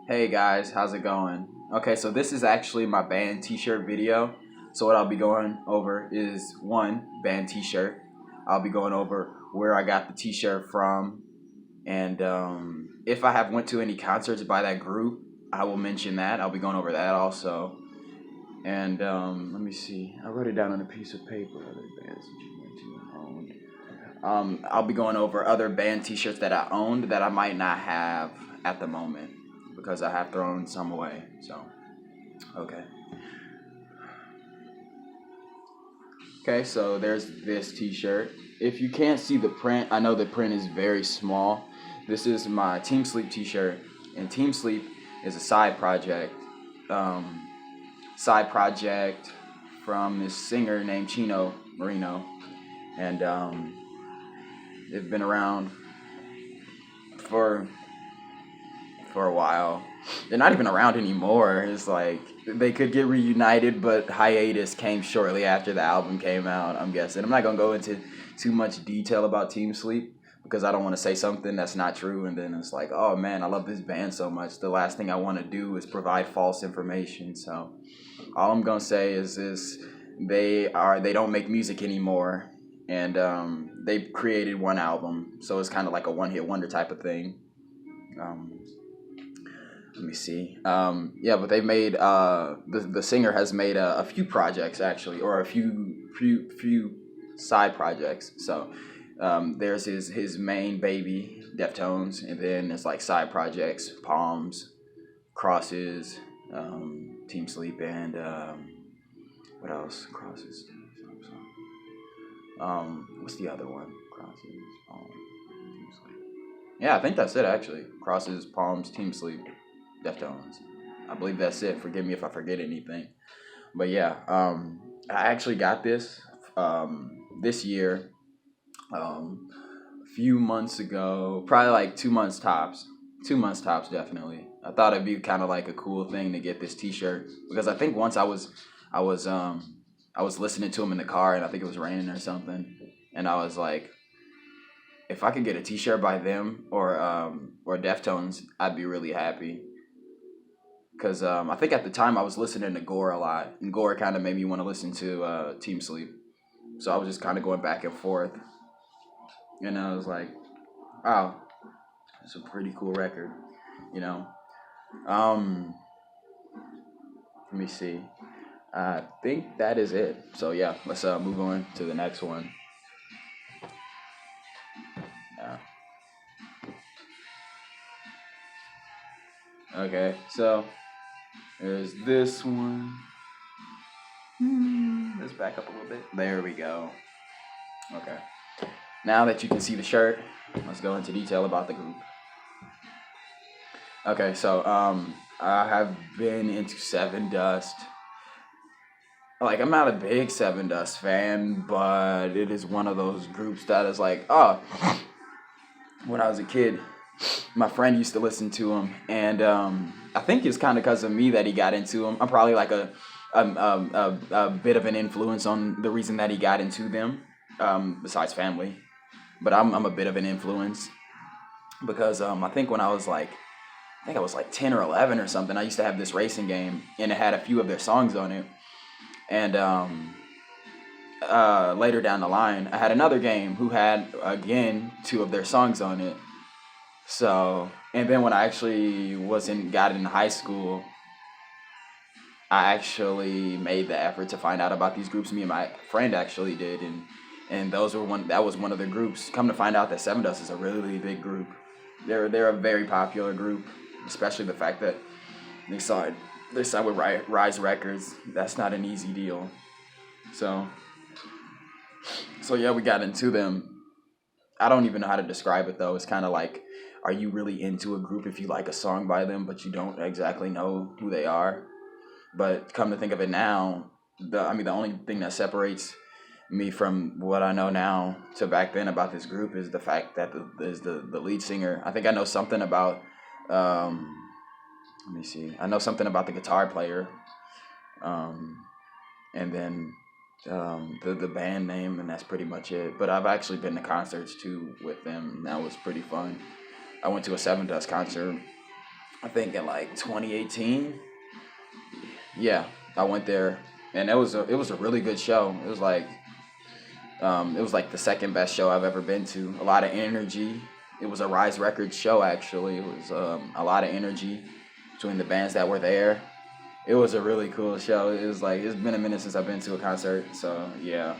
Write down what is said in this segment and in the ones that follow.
Hey guys, how's it going? Okay, so this is actually my band t-shirt video. So what I'll be going over is one, band t-shirt. I'll be going over where I got the t-shirt from, and if I have went to any concerts by that group, I will mention that. I'll be going over that also. And let me see. I wrote it down on a piece of paper. Other bands that you went to and owned. I'll be going over other band T-shirts that I owned that I might not have at the moment because I have thrown some away. So, okay. Okay, so there's this T-shirt. If you can't see the print, I know the print is very small. This is my Team Sleep T-shirt, and Team Sleep is a um, side project from this singer named Chino Marino, and they've been around for for a while. They're not even around anymore. It's like they could get reunited, but hiatus came shortly after the album came out, I'm guessing. I'm not going to go into too much detail about Team Sleep because I don't want to say something that's not true and then it's like, oh man, I love this band so much. The last thing I want to do is provide false information. So all I'm going to say is they don't make music anymore, and they created one album. So it's kind of like a one-hit wonder type of thing. Um, Let me see. Yeah, but they've made the singer has made a few projects actually, or a few side projects. So there's his main baby, Deftones, and then there's like side projects, Palms, Crosses, Team Sleep, and what else? Crosses. What's the other one? Crosses, Palms, Team Sleep. Yeah, I think that's it actually. Crosses, Palms, Team Sleep. Deftones. I believe that's it. Forgive me if I forget anything. But yeah, I actually got this this year, a few months ago, probably like 2 months tops. 2 months tops, definitely. I thought it'd be kind of like a cool thing to get this T-shirt because I think once I was, I was listening to him in the car and I think it was raining or something, and I was like, if I could get a T-shirt by them or Deftones, I'd be really happy. Because I think at the time I was listening to Gore a lot, and Gore kind of made me want to listen to Team Sleep. So I was just kind of going back and forth, and I was like, "Wow, it's a pretty cool record," you know. Um, Let me see. I think that is it. So yeah, let's move on to the next one. Yeah. Okay, so there's this one. Let's back up a little bit. There we go. Okay. Now that you can see the shirt, let's go into detail about the group. Okay, so I have been into Sevendust. Like, I'm not a big Sevendust fan, but it is one of those groups that is like, oh, when I was a kid, my friend used to listen to him, and I think it's kind of because of me that he got into him. I'm probably like a bit of an influence on the reason that he got into them, besides family. But I'm a bit of an influence because I think when I think I was like 10 or 11 or something. I used to have this racing game, and it had a few of their songs on it. And later down the line, I had another game who had, again, two of their songs on it. So, and then when I actually got in high school, I actually made the effort to find out about these groups. Me and my friend actually did, and that was one of the groups. Come to find out that Seven Dust is a really big group. They're a very popular group, especially the fact that they signed with Rise Records. That's not an easy deal. So yeah, we got into them. I don't even know how to describe it though. It's kind of like, are you really into a group if you like a song by them, but you don't exactly know who they are? But come to think of it now, the only thing that separates me from what I know now to back then about this group is the fact that the lead singer. I think I know something about. Let me see. I know something about the guitar player, um, and then the band name, and that's pretty much it. But I've actually been to concerts too with them. And that was pretty fun. I went to a Sevendust concert I think in like 2018. Yeah, I went there, and it was a really good show. It was like the second best show I've ever been to. A lot of energy. It was a Rise Records show actually. It was a lot of energy between the bands that were there. It was a really cool show. It was like it's been a minute since I've been to a concert, so yeah,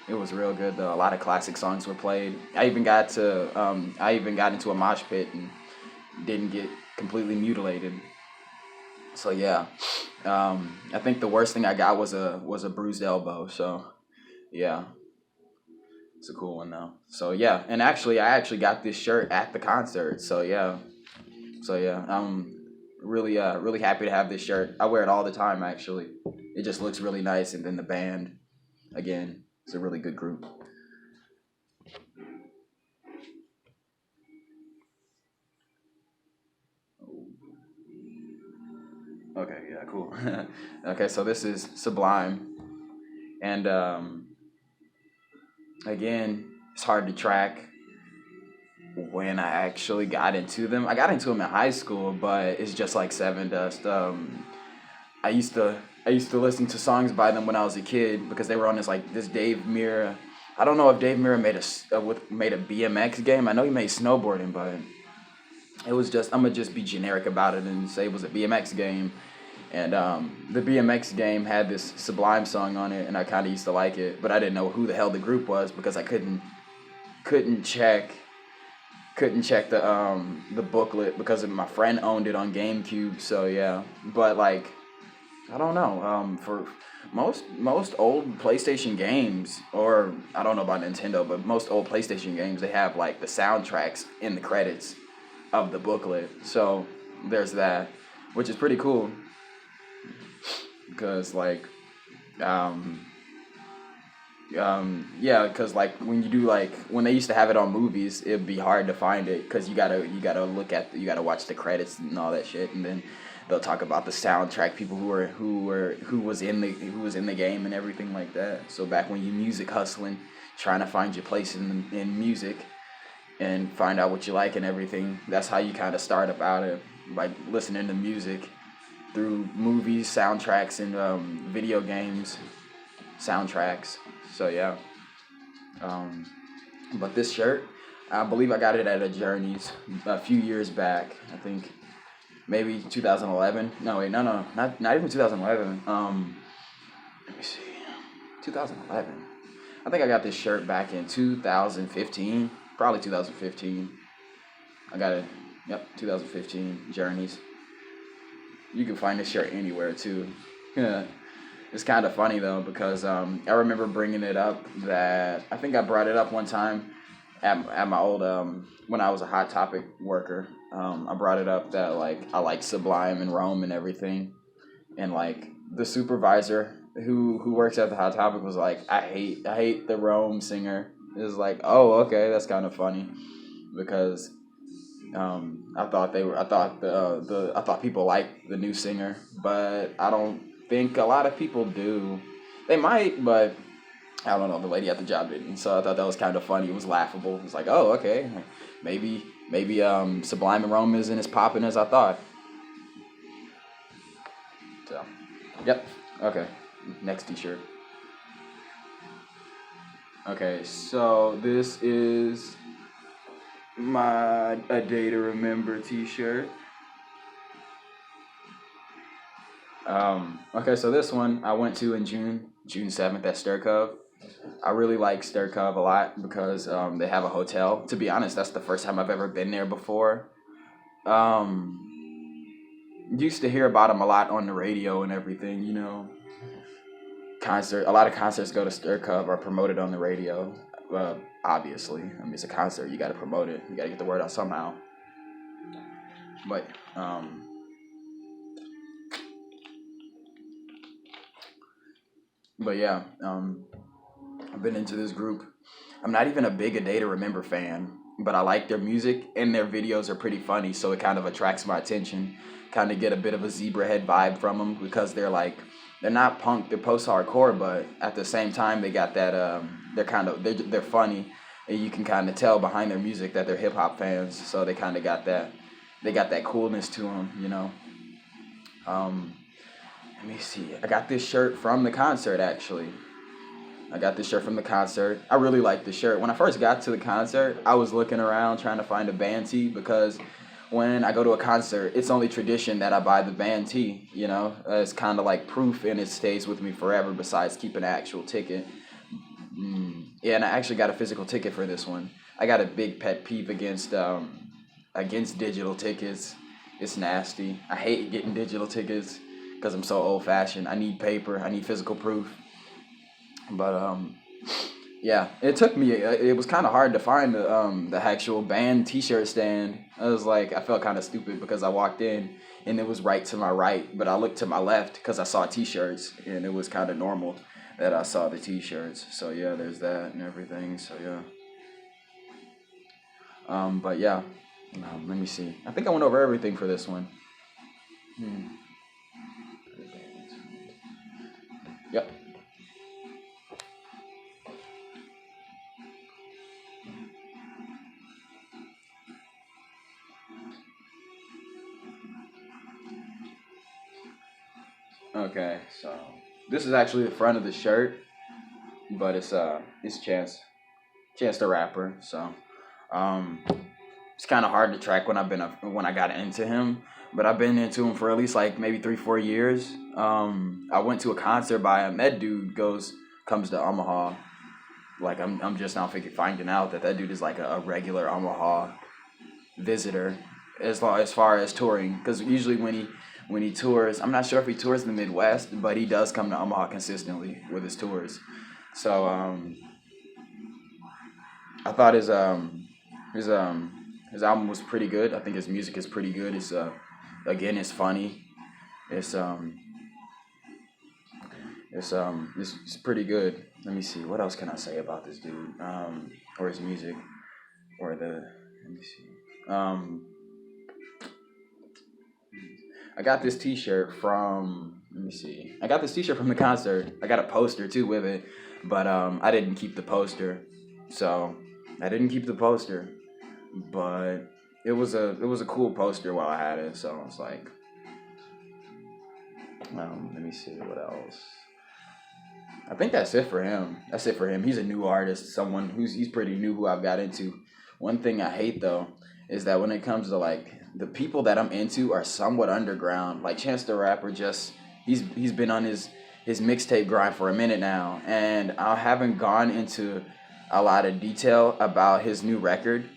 it was real good though. A lot of classic songs were played. I even got into a mosh pit and didn't get completely mutilated. So yeah, I think the worst thing I got was a bruised elbow. So yeah, it's a cool one though. So yeah, and actually I actually got this shirt at the concert. So yeah, I'm really happy to have this shirt. I wear it all the time actually. It just looks really nice, and then the band again, it's a really good group. Okay, yeah, cool. Okay, so this is Sublime, and again, it's hard to track when I actually got into them. I got into them in high school, but it's just like Sevendust. I used to I used to listen to songs by them when I was a kid because they were on this Dave Mirra. I don't know if Dave Mirra made a BMX game. I know he made snowboarding, but it was just I'm gonna just be generic about it and say it was a BMX game. And the BMX game had this Sublime song on it, and I kind of used to like it, but I didn't know who the hell the group was because I couldn't check couldn't check the booklet because my friend owned it on GameCube. So yeah, but like I don't know. For most old PlayStation games, or I don't know about Nintendo, but most old PlayStation games, they have like the soundtracks in the credits of the booklet. So there's that, which is pretty cool because like um yeah, because like when you do like when they used to have it on movies, it'd be hard to find it because you gotta watch the credits and all that shit, and then they'll talk about the soundtrack, people who was in the game and everything like that. So back when you music hustling, trying to find your place in music and find out what you like and everything, that's how you kind of start about it, by listening to music through movies, soundtracks, and video games soundtracks. So yeah. Um, but this shirt, I believe I got it at a Journeys a few years back. I think maybe 2011. No wait, no, not even 2011. Let me see, 2011. I think I got this shirt back in 2015, probably 2015. I got it. Yep, 2015 Journeys. You can find this shirt anywhere too. Yeah. It's kind of funny though because I remember bringing it up that I think I brought it up one time at my old when I was a Hot Topic worker. I brought it up that like I like Sublime and Rome and everything, and like the supervisor who works at the Hot Topic was like, I hate the Rome singer. It was like, oh, okay, that's kind of funny because I thought people liked the new singer, but I don't think a lot of people do. They might, but I don't know. The lady at the job didn't, so I thought that was kind of funny. It was laughable. It's like, oh, okay, maybe Sublime and Rome isn't as popping as I thought. So, yep. Okay, next T-shirt. Okay, so this is my A Day to Remember T-shirt. Okay, so this one I went to in June 7th at Stir Cove. I really like Stir Cove a lot because they have a hotel. To be honest, that's the first time I've ever been there before. Um, Used to hear about them a lot on the radio and everything, A lot of concerts go to Stir Cove are promoted on the radio. Obviously, I mean it's a concert. You got to promote it. You got to get the word out somehow. But um, but yeah, I've been into this group. I'm not even a big A Day to Remember fan, but I like their music and their videos are pretty funny, so it kind of attracts my attention. Kind of get a bit of a zebra head vibe from them because they're not punk, they're post hardcore, but at the same time they got that they're funny, and you can kind of tell behind their music that they're hip hop fans, so they kind of got that. they got that coolness to them, you know. Um, Let me see. I got this shirt from the concert actually. I got this shirt from the concert. I really like the shirt. When I first got to the concert, I was looking around trying to find a band tee because when I go to a concert, it's only tradition that I buy the band tee. You know, it's kind of like proof, and it stays with me forever. Besides keeping an actual ticket. Yeah, and I actually got a physical ticket for this one. I got a big pet peeve against digital tickets. It's nasty. I hate getting digital tickets because I'm so old fashioned. I need paper. I need physical proof. But yeah, it took me. It was kind of hard to find the actual band T-shirt stand. I was like, I felt kind of stupid because I walked in and it was right to my right, but I looked to my left because I saw T-shirts and it was kind of normal that I saw the T-shirts. So yeah, there's that and everything. So yeah. But yeah, let me see. I think I went over everything for this one. Hmm. Yep. Okay, so this is actually the front of the shirt, but it's Chance the Rapper. So um it's kind of hard to track when I got into him, but I've been into him for at least like maybe 3 4 years. I went to a concert by him. That dude comes to Omaha. Like I'm just now finding out that dude is like a regular Omaha visitor as far as touring. Because usually when he tours, I'm not sure if he tours in the Midwest, but he does come to Omaha consistently with his tours. So I thought his his album was pretty good. I think his music is pretty good. It's again it's funny. It's it's pretty good. Let me see. What else can I say about this dude? Or his music or the let me see. I got this T-shirt from. Let me see. I got this T-shirt from the concert. I got a poster too with it, but I didn't keep the poster, so I didn't keep the poster. But it was a cool poster while I had it, so it's like, let me see what else. I think that's it for him. That's it for him. He's a new artist, someone he's pretty new who I've got into. One thing I hate though is that when it comes to like the people that I'm into are somewhat underground. Like Chance the Rapper, just he's been on his mixtape grind for a minute now, and I haven't gone into a lot of detail about his new record,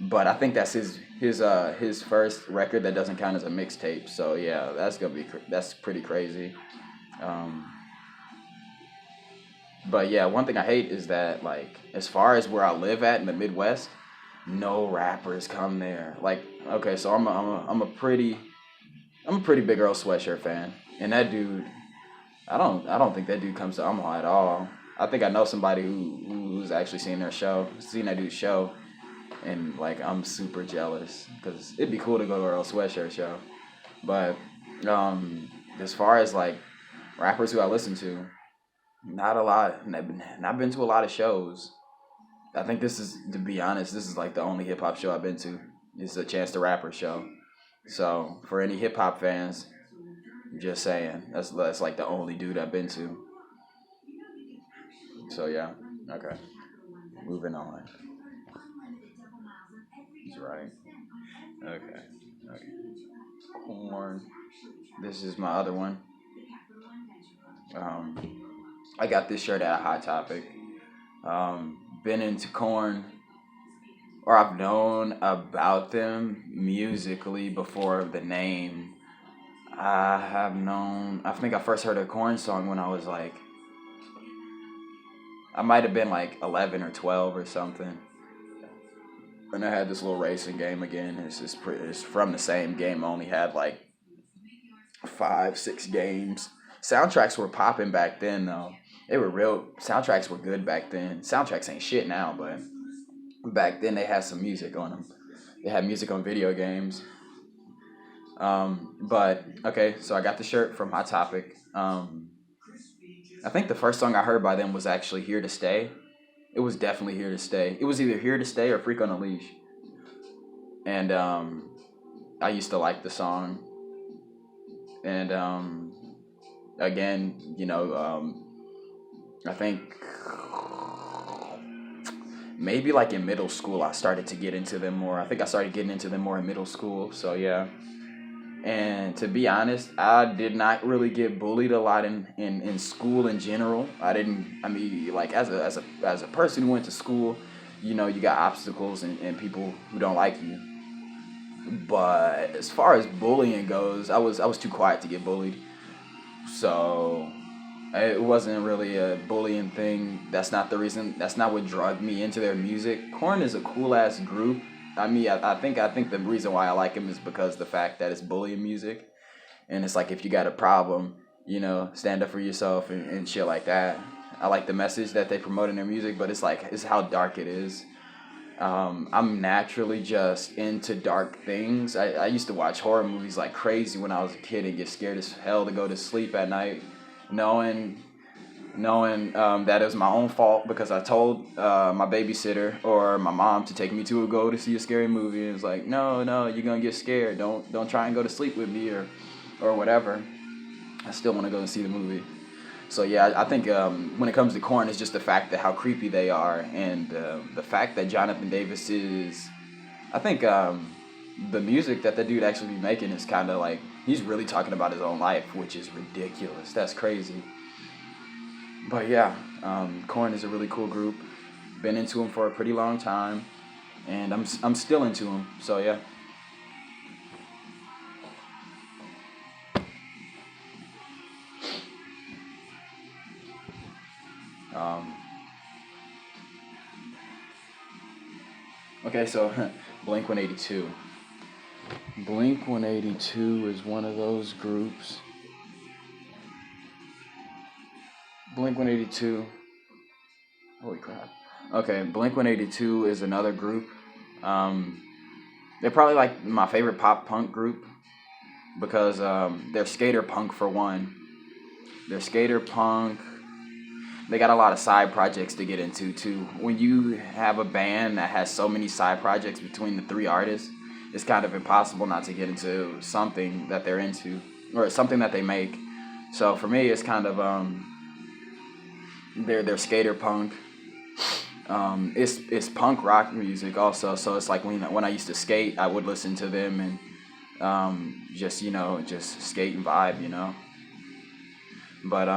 but I think that's his first record that doesn't count as a mixtape. So yeah, that's pretty crazy. Um, but yeah, one thing I hate is that like as far as where I live at in the Midwest, no rappers come there. Like okay, so I'm a pretty big Earl Sweatshirt fan, and that dude, I don't think that dude comes to Omaha at all. I think I know somebody who's actually seen that dude's show, and like I'm super jealous because it'd be cool to go to an Earl Sweatshirt show. But as far as like rappers who I listen to, not a lot. And I've been to a lot of shows. I think this is, to be honest, this is like the only hip hop show I've been to. It's a Chance the Rapper show. So for any hip hop fans, just saying that's like the only dude I've been to. So yeah, okay, moving on. He's right. Okay, okay. Corn. This is my other one. Um, I got this shirt at a Hot Topic. Been into Corn, or I've known about them musically before the name. I have known. I think I first heard a Corn song when I was like, I might have been like 11 or 12 or something. And I had this little racing game again. It's from the same game. I only had like 5 6 games. Soundtracks were popping back then though. They were real. Soundtracks were good back then. Soundtracks ain't shit now, but back then they had some music on them. They had music on video games. But okay, so I got the shirt from Hot Topic. I think the first song I heard by them was actually "Here to Stay." It was definitely "Here to Stay." It was either "Here to Stay" or "Freak on a Leash." And I used to like the song, and again, I think maybe like in middle school I started to get into them more. I think I started getting into them more in middle school. So yeah. And to be honest, I did not really get bullied a lot in school in general. I didn't. I mean, like as a person who went to school, you got obstacles and people who don't like you. But as far as bullying goes, I was too quiet to get bullied. So it wasn't really a bullying thing. That's not the reason. That's not what drug me into their music. Korn is a cool ass group. I mean, I think the reason why I like him is because the fact that it's bullying music, and it's like if you got a problem, stand up for yourself and shit like that. I like the message that they promote in their music, but it's how dark it is. I'm naturally just into dark things. I used to watch horror movies like crazy when I was a kid and get scared as hell to go to sleep at night, knowing that it was my own fault because I told my babysitter or my mom to take me to go to see a scary movie. And it's like, no, you're gonna get scared. Don't try and go to sleep with me or whatever. I still want to go and see the movie. So yeah, I think when it comes to Korn, it's just the fact that how creepy they are, and the fact that Jonathan Davis is. I think the music that the dude actually be making is kind of like he's really talking about his own life, which is ridiculous. That's crazy. But yeah, Korn is a really cool group. Been into them for a pretty long time, and I'm still into them. So yeah. Um, okay, so Blink 182. Blink 182 is one of those groups. Blink 182. Holy crap. Okay, Blink 182 is another group. Um, they're probably like my favorite pop punk group because they're skater punk for one. They're skater punk. They got a lot of side projects to get into too. When you have a band that has so many side projects between the three artists, it's kind of impossible not to get into something that they're into or something that they make. So for me, it's kind of they're skater punk. It's punk rock music also. So it's like when I used to skate, I would listen to them and just skate and vibe. But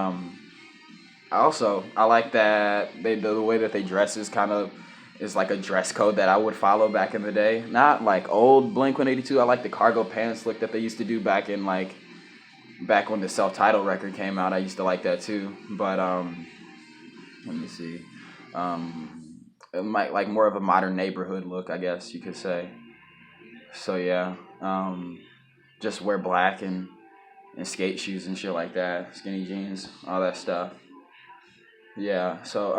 I like that the way that they dress is like a dress code that I would follow back in the day. Not like old Blink 182. I like the cargo pants look that they used to do back when the self-titled record came out. I used to like that too. But let me see. It might like more of a modern neighborhood look, I guess you could say. So yeah. Just wear black and skate shoes and shit like that, skinny jeans, all that stuff. Yeah. So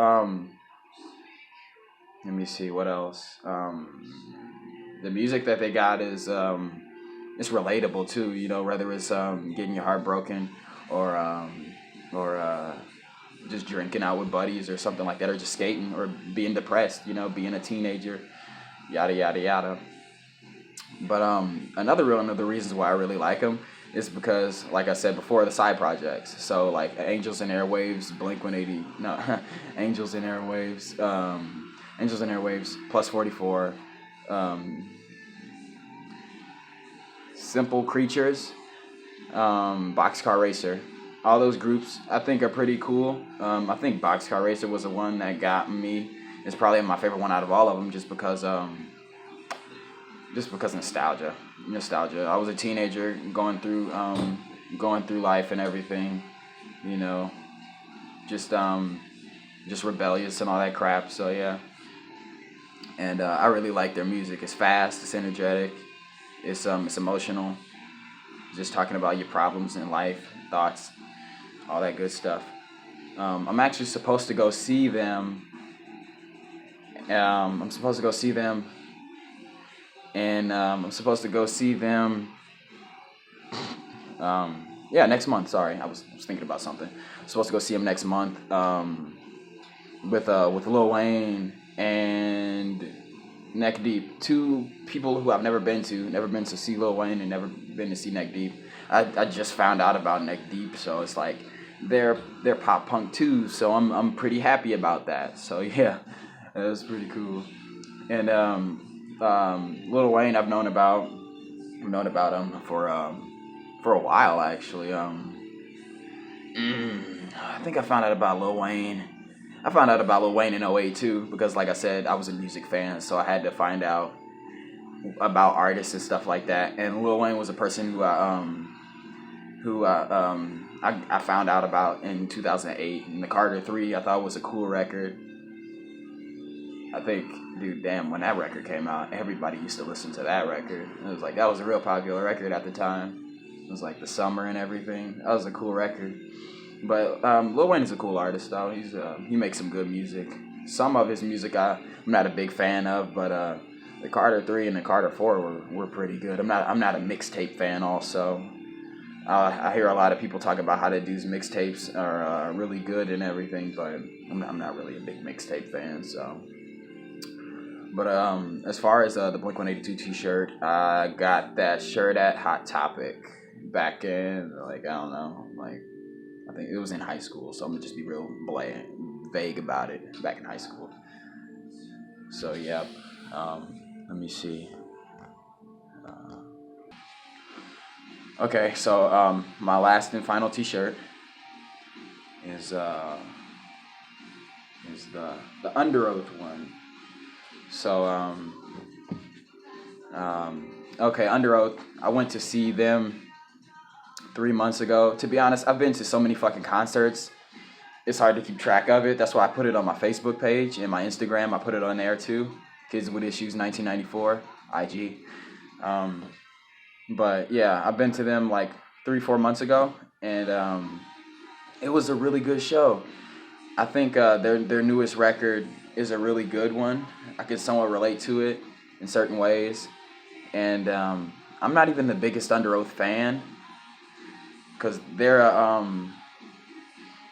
let me see what else. The music that they got is it's relatable too. Whether it's getting your heart broken or just drinking out with buddies or something like that, or just skating or being depressed. Being a teenager, yada yada yada. But another one of the reasons why I really like them is because, like I said before, the side projects. So like Angels and Airwaves, Blink 180, no, Angels and Airwaves, Plus 44, um, Simple Creatures, Boxcar Racer. All those groups I think are pretty cool. I think Boxcar Racer was the one that got me. It's probably my favorite one out of all of them, just because nostalgia. I was a teenager going through life and everything, you know, just rebellious and all that crap. So yeah, and I really like their music. It's fast, it's energetic, it's emotional. Just talking about your problems in life, thoughts, all that good stuff. I'm actually supposed to go see them. I'm supposed to go see them, and I'm supposed to go see them. Yeah, next month. Sorry, I was thinking about something. I'm supposed to go see them next month. With Lil Wayne and Neck Deep. Two people who I've never been to see Lil Wayne and never been to see Neck Deep. I just found out about Neck Deep, so it's like they're pop punk too. So I'm pretty happy about that. So yeah, that was pretty cool. And Lil Wayne I've known about him for a while actually. I think I found out about Lil Wayne. I found out about Lil Wayne in '08 too, because like I said, I was a music fan, so I had to find out about artists and stuff like that. And Lil Wayne was a person I found out about in 2008. And the Carter 3 I thought was a cool record. I think, dude, damn, when that record came out, everybody used to listen to that record. It was like, that was a real popular record at the time. It was like the summer and everything. That was a cool record. But Lil Wayne is a cool artist, though. He makes some good music. Some of his music I'm not a big fan of, but the Carter 3 and the Carter 4 were pretty good. I'm not a mixtape fan. Also, I hear a lot of people talk about how that dude's mixtapes are really good and everything, but I'm not really a big mixtape fan. So, but as far as the Blink 182 T-shirt, I got that shirt at Hot Topic back in I don't know, I think it was in high school. So I'm gonna just be real vague about it. Back in high school. So yeah, let me see. Okay, so my last and final T-shirt is the Underoath one. So okay, Underoath. I went to see them 3 months ago. To be honest, I've been to so many fucking concerts. It's hard to keep track of it. That's why I put it on my Facebook page and my Instagram. I put it on there too. Kids with Issues 1994 IG. But yeah, I've been to them like 3-4 months ago, and it was a really good show. I think their newest record is a really good one. I could somewhat relate to it in certain ways, and I'm not even the biggest Underoath fan, because they're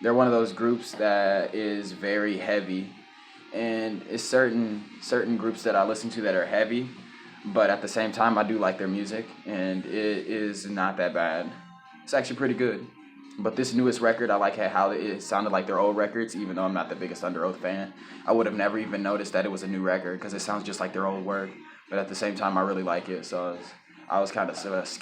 one of those groups that is very heavy, and it's certain groups that I listen to that are heavy, but at the same time I do like their music, and it is not that bad. It's actually pretty good. But this newest record, I like how it sounded like their old records, even though I'm not the biggest Underoath fan. I would have never even noticed that it was a new record because it sounds just like their old work. But at the same time, I really like it, so I was kind of